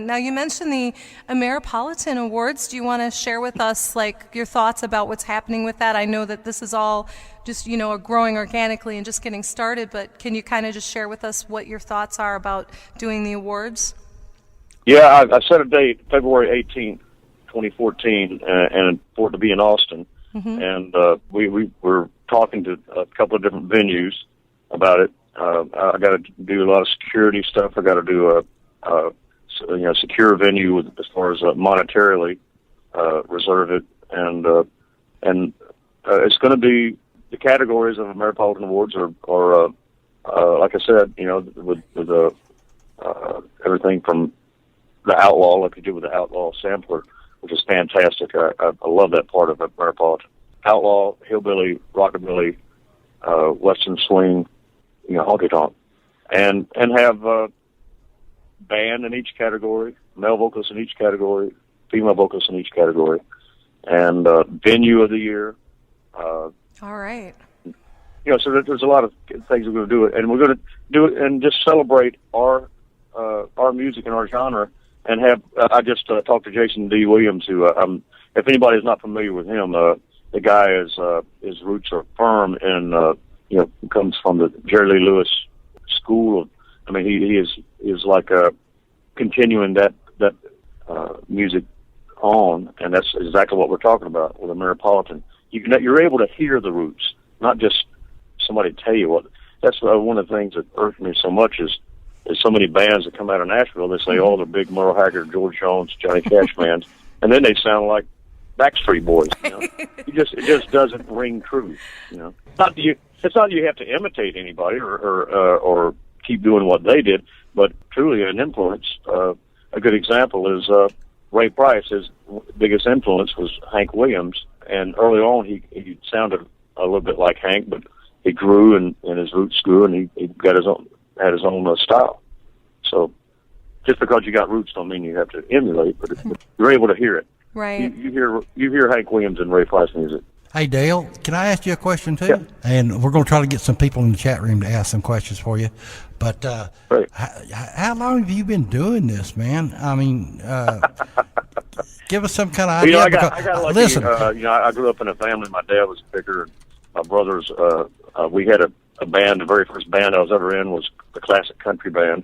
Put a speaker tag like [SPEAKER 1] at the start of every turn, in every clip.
[SPEAKER 1] Now you mentioned the Ameripolitan Awards. Do you want to share with us your thoughts about what's happening with that? I know that this is all just, growing organically and just getting started, but can you kind of just share with us what your thoughts are about doing the awards?
[SPEAKER 2] Yeah, I set a date, February 18th, 2014, and for it to be in Austin.
[SPEAKER 1] Mm-hmm.
[SPEAKER 2] And we were talking to a couple of different venues about it. I got to do a lot of security stuff. I got to do a secure venue as far as monetarily reserve it, and it's going to be the categories of Ameripolitan Awards are like I said, with everything from the outlaw, like you do with the outlaw sampler, which is fantastic. I love that part of Ameripolitan. Outlaw, hillbilly, rockabilly, western swing, honky tonk, and have band in each category, male vocalists in each category, female vocalists in each category, and venue of the year.
[SPEAKER 1] All right.
[SPEAKER 2] So there's a lot of things we're going to do it, and we're going to do it and just celebrate our music and our genre. And have I just talked to Jason D. Williams, who if anybody's not familiar with him, the guy his roots are firm and comes from the Jerry Lee Lewis school of. I mean, he is like continuing that music on, and that's exactly what we're talking about with Ameripolitan. You're able to hear the roots, not just somebody tell you what. That's one of the things that irked me so much is so many bands that come out of Nashville. They say, "Oh, they're big Merle Haggard, George Jones, Johnny Cash bands," and then they sound like Backstreet Boys. It just doesn't ring true. It's not that you have to imitate anybody or keep doing what they did, but truly an influence. A good example is Ray Price. His biggest influence was Hank Williams, and early on he sounded a little bit like Hank, but he grew and his roots grew, and he got had his own style. So just because you got roots don't mean you have to emulate, but you're able to hear it.
[SPEAKER 1] Right.
[SPEAKER 2] You hear Hank Williams and Ray Price music.
[SPEAKER 3] Hey, Dale, can I ask you a question, too?
[SPEAKER 2] Yeah.
[SPEAKER 3] And we're going to try to get some people in the chat room to ask some questions for you. But
[SPEAKER 2] right.
[SPEAKER 3] how long have you been doing this, man? I mean, give us some kind of idea.
[SPEAKER 2] I got lucky.
[SPEAKER 3] Listen.
[SPEAKER 2] I grew up in a family. My dad was a picker. My brothers, we had a band. The very first band I was ever in was the Classic Country Band.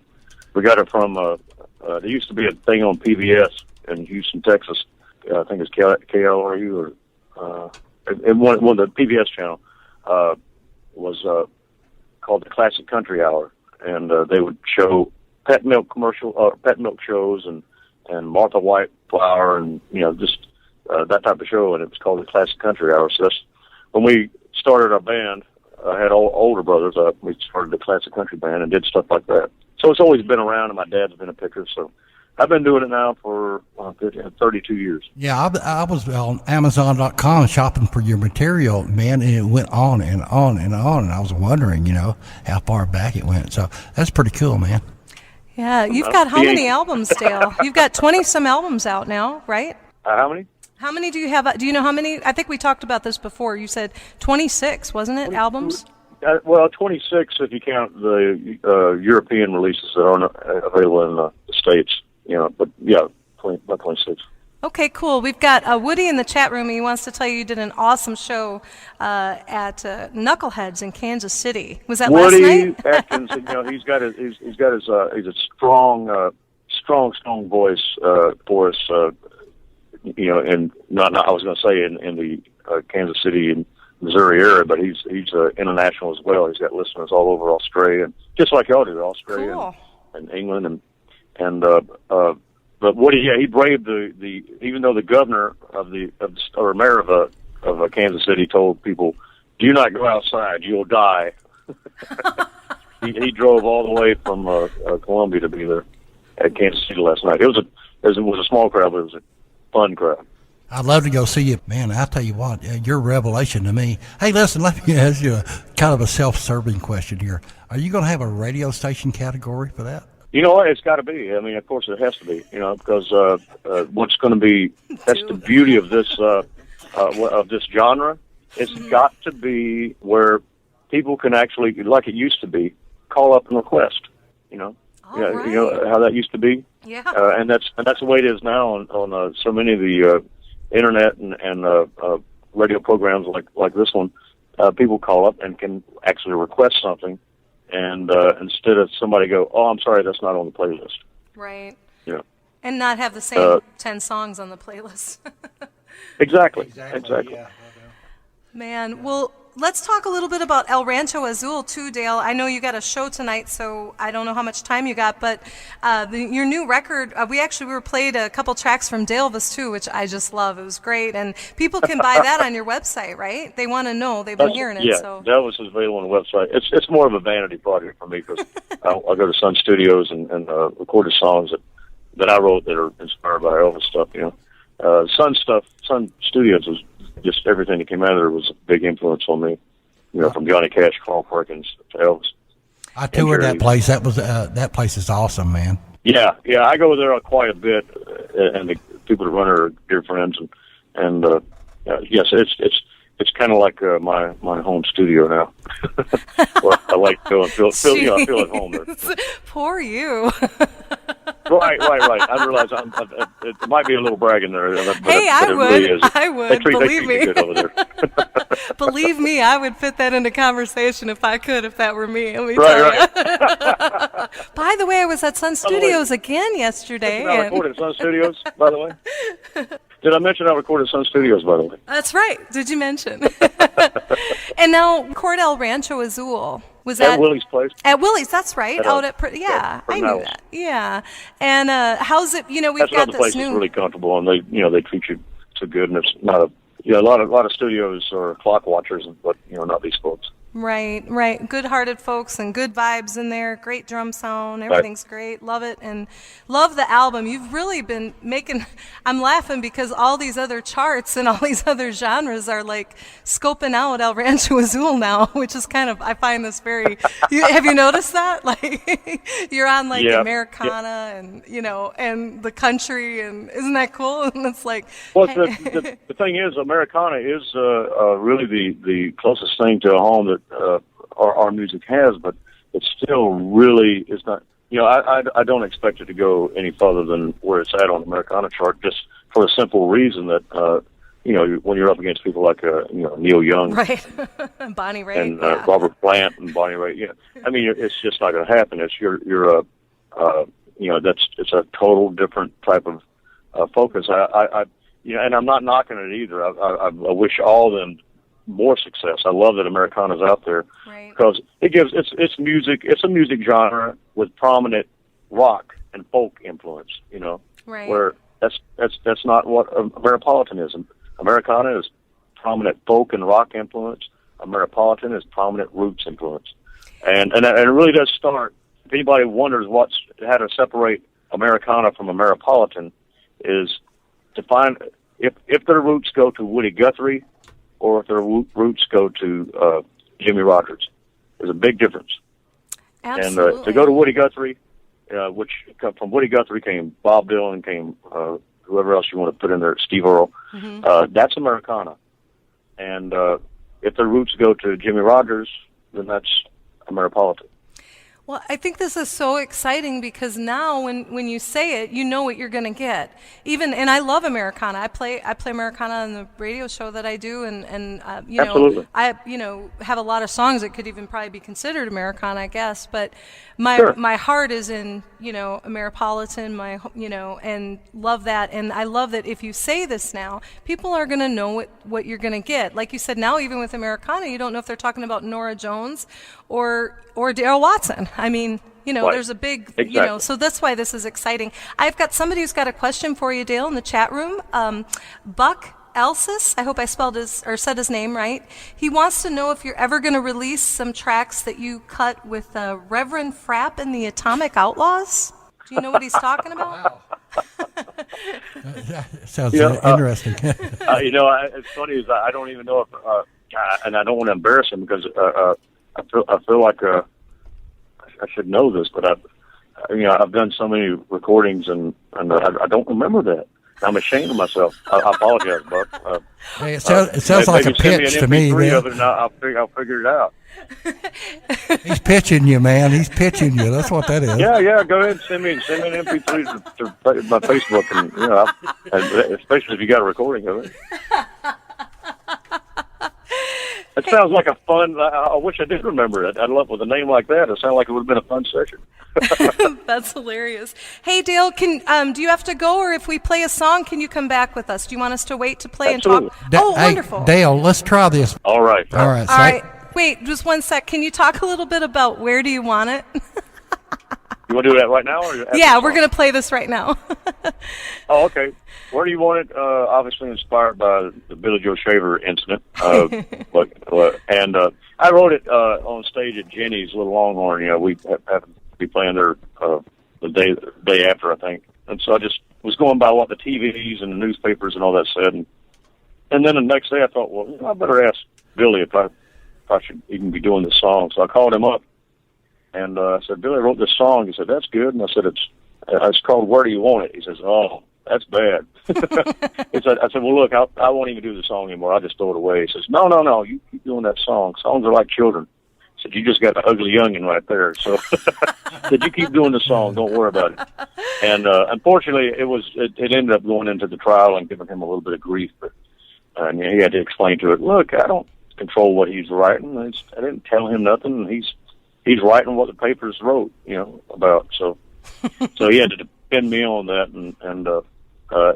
[SPEAKER 2] We got it from, there used to be a thing on PBS in Houston, Texas. I think it's KLRU or... and one of the PBS channel was called the Classic Country Hour, and they would show pet milk shows and Martha White Flower and just that type of show, and it was called the Classic Country Hour. So that's when we started our band. I had older brothers. We started the Classic Country Band and did stuff like that. So it's always been around, and my dad's been a picker, so. I've been doing it now for 32 years.
[SPEAKER 3] Yeah, I was on Amazon.com shopping for your material, man, and it went on and on and on, and I was wondering, how far back it went. So that's pretty cool, man.
[SPEAKER 1] Yeah, you've got how many albums, Dale? You've got 20-some albums out now, right?
[SPEAKER 2] How many?
[SPEAKER 1] How many do you have? Do you know how many? I think we talked about this before. You said 26, wasn't it, albums?
[SPEAKER 2] Well, 26 if you count the European releases that aren't available in the States. But yeah, about 26.
[SPEAKER 1] Okay, cool. We've got Woody in the chat room. He wants to tell you did an awesome show at Knuckleheads in Kansas City. Was that last night?
[SPEAKER 2] Woody Atkins, he's got he's a strong voice for us. And not I was going to say in the Kansas City and Missouri area, but he's international as well. He's got listeners all over Australia, just like y'all do, Australia
[SPEAKER 1] cool.
[SPEAKER 2] and England and but Woody, he braved the even though the governor or mayor of Kansas City told people, "Do not go outside, you'll die." he drove all the way from Columbia to be there at Kansas City last night. It was a small crowd, but it was a fun crowd.
[SPEAKER 3] I'd love to go see you, man. I'll tell you what, you're a revelation to me. Hey, listen, let me ask you kind of a self-serving question here. Are you going to have a radio station category for that?
[SPEAKER 2] You know what? It's got to be. I mean, of course, it has to be. Because what's going to be? That's the beauty of this genre. It's got to be where people can actually, like it used to be, call up and request. Yeah,
[SPEAKER 1] right.
[SPEAKER 2] you know how that used to be.
[SPEAKER 1] Yeah.
[SPEAKER 2] And that's the way it is now on so many of the internet and radio programs like this one. People call up and can actually request something, and instead of somebody go, "Oh, I'm sorry, that's not on the playlist."
[SPEAKER 1] Right.
[SPEAKER 2] Yeah.
[SPEAKER 1] And not have the same 10 songs on the playlist.
[SPEAKER 2] Exactly.
[SPEAKER 3] Yeah.
[SPEAKER 1] Man, well, let's talk a little bit about El Rancho Azul too, Dale. I know you got a show tonight, so I don't know how much time you got, but your new record, we were played a couple tracks from Dalevis too, which I just love. It was great, and people can buy that on your website, right? They want to know. They've been hearing it.
[SPEAKER 2] Yeah,
[SPEAKER 1] so.
[SPEAKER 2] Elvis is available on the website. It's more of a vanity project for me because I go to Sun Studios and record the songs that I wrote that are inspired by Elvis stuff. You know, Sun Studios was just everything that came out of there was a big influence on me. You know, from Johnny Cash, Carl Perkins to Elvis.
[SPEAKER 3] I toured that place. That place is awesome, man.
[SPEAKER 2] Yeah, I go there quite a bit, and the people that run it are dear friends, and yes, it's kind of like my home studio now. Well, I like to feel at home there.
[SPEAKER 1] Poor you.
[SPEAKER 2] Right. I realize it might be a little bragging there. But
[SPEAKER 1] Hey,
[SPEAKER 2] it really is.
[SPEAKER 1] I would.
[SPEAKER 2] They treat
[SPEAKER 1] Believe
[SPEAKER 2] me
[SPEAKER 1] me.
[SPEAKER 2] good over there.
[SPEAKER 1] Believe me, I would fit that into conversation if I could, if that were me. Let me
[SPEAKER 2] Right.
[SPEAKER 1] tell you. By the way, I was at Sun Studios again yesterday.
[SPEAKER 2] I recorded at Sun Studios, by the way. Did I mention I recorded at Sun Studios, by the way?
[SPEAKER 1] That's right. Did you mention? And now, record El Rancho Azul. Was
[SPEAKER 2] At
[SPEAKER 1] that
[SPEAKER 2] Willie's place.
[SPEAKER 1] At Willie's? That's right.
[SPEAKER 2] At,
[SPEAKER 1] I knew that. Yeah. And how's it? You know, we've
[SPEAKER 2] That's
[SPEAKER 1] got
[SPEAKER 2] another
[SPEAKER 1] this
[SPEAKER 2] place
[SPEAKER 1] new.
[SPEAKER 2] that's really comfortable, and they treat you so good, and it's not a lot of studios are clock watchers, but not these folks.
[SPEAKER 1] Right. Good-hearted folks and good vibes in there. Great drum sound. Everything's great. Love it and love the album. You've really been making. I'm laughing because all these other charts and all these other genres are like scoping out El Rancho Azul now, which is kind of. I find this very. Have you noticed that? Like you're on like Americana and and the country, and isn't that cool? And it's like.
[SPEAKER 2] Well, the thing is, Americana is really the closest thing to a home that our music has, but it still really is not. I don't expect it to go any further than where it's at on the Americana chart, just for the simple reason that when you're up against people like Neil Young,
[SPEAKER 1] right, Bonnie Raitt,
[SPEAKER 2] and Robert Plant and Bonnie Raitt. Yeah, I mean it's just not going to happen. It's it's a total different type of focus. And I'm not knocking it either. I wish all of them more success. I love that Americana's out there because it gives it's music. It's a music genre with prominent rock and folk influence.
[SPEAKER 1] Right.
[SPEAKER 2] Where that's not what Ameripolitan is. Americana is prominent folk and rock influence. Ameripolitan is prominent roots influence, and it really does start. If anybody wonders how to separate Americana from Ameripolitan, is to find if their roots go to Woody Guthrie, or if their roots go to Jimmy Rogers. There's a big difference.
[SPEAKER 1] Absolutely.
[SPEAKER 2] And to go to Woody Guthrie, which from Woody Guthrie came Bob Dylan, came whoever else you want to put in there, Steve Earle, that's Americana. And if their roots go to Jimmy Rogers, then that's Ameripolitan.
[SPEAKER 1] Well, I think this is so exciting because now when you say it, you know what you're going to get. And I love Americana. I play Americana on the radio show that I do, and
[SPEAKER 2] Absolutely.
[SPEAKER 1] I have a lot of songs that could even probably be considered Americana, I guess. But my heart is in Ameripolitan, and love that. And I love that if you say this now, people are going to know what you're going to get. Like you said, now even with Americana, you don't know if they're talking about Norah Jones or Darrell Watson. I mean,
[SPEAKER 2] Right.
[SPEAKER 1] there's a big,
[SPEAKER 2] Exactly.
[SPEAKER 1] so that's why this is exciting. I've got somebody who's got a question for you, Dale, in the chat room. Buck Elsis, I hope I said his name right. He wants to know if you're ever going to release some tracks that you cut with Reverend Frapp and the Atomic Outlaws. Do you know what he's talking about?
[SPEAKER 3] Sounds interesting.
[SPEAKER 2] It's funny is I don't even know if, and I don't want to embarrass him because I feel like I should know this, but I've done so many recordings and I don't remember that. I'm ashamed of myself. I apologize, Buck.
[SPEAKER 3] Hey, it sounds like a
[SPEAKER 2] maybe send
[SPEAKER 3] pitch
[SPEAKER 2] me
[SPEAKER 3] to
[SPEAKER 2] an
[SPEAKER 3] me,
[SPEAKER 2] MP3
[SPEAKER 3] man.
[SPEAKER 2] of it, and I'll figure it out.
[SPEAKER 3] He's pitching you, man. He's pitching you. That's what that is.
[SPEAKER 2] Yeah. Go ahead and send me an MP3 to my Facebook, and especially if you got a recording of it. It sounds like a fun. I wish I did remember it. I'd love with a name like that. It sounded like it would have been a fun session.
[SPEAKER 1] That's hilarious. Hey, Dale, do you have to go, or if we play a song, can you come back with us? Do you want us to wait to play
[SPEAKER 2] Absolutely.
[SPEAKER 1] and talk?
[SPEAKER 3] Hey,
[SPEAKER 1] Wonderful.
[SPEAKER 3] Dale, let's try this.
[SPEAKER 2] All right.
[SPEAKER 3] All right.
[SPEAKER 1] All right. Wait, just one sec. Can you talk a little bit about Where Do You Want It?
[SPEAKER 2] You want to do that right now? Or
[SPEAKER 1] Yeah, we're going to play this right now.
[SPEAKER 2] Oh, okay. Where do you want it? Obviously inspired by the Billy Joe Shaver incident. And I wrote it on stage at Jenny's Little Longhorn. We happened to be playing there the day after, I think. And so I just was going by what the TVs and the newspapers and all that said. And then the next day I thought, well, I better ask Billy if I should even be doing this song. So I called him up. And I said, Billy, I wrote this song. He said, that's good. And I said, it's called Where Do You Want It? He says, oh, that's bad. I said, well, look, I won't even do the song anymore. I'll just throw it away. He says, no, you keep doing that song. Songs are like children. I said, you just got the ugly youngin right there. So I said, you keep doing the song. Don't worry about it. And unfortunately, it ended up going into the trial and giving him a little bit of grief. But he had to explain to it, look, I don't control what he's writing. I didn't tell him nothing. He's writing what the papers wrote, about. So he had to depend me on that, and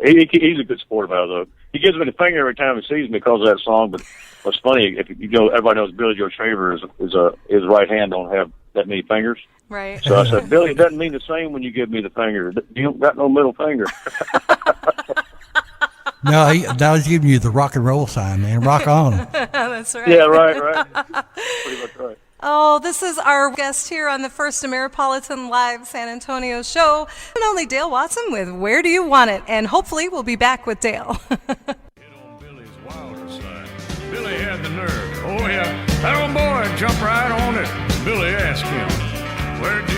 [SPEAKER 2] he's a good sport about it, though. He gives me the finger every time he sees me because of that song. But what's funny, if everybody knows Billy Joe Shaver his right hand don't have that many fingers.
[SPEAKER 1] Right.
[SPEAKER 2] So I said, Billy, it doesn't mean the same when you give me the finger. You don't got no middle finger.
[SPEAKER 3] No, he's giving you the rock and roll sign, man. Rock on.
[SPEAKER 1] That's right.
[SPEAKER 2] Yeah, right. Pretty much right.
[SPEAKER 1] Oh, this is our guest here on the first Ameripolitan Live San Antonio show, and only Dale Watson with Where Do You Want It? And hopefully we'll be back with Dale.
[SPEAKER 4] Hit on Billy's wilder side. Billy had the nerve. Oh, yeah. That old boy jumped right on it. Billy asked him, where do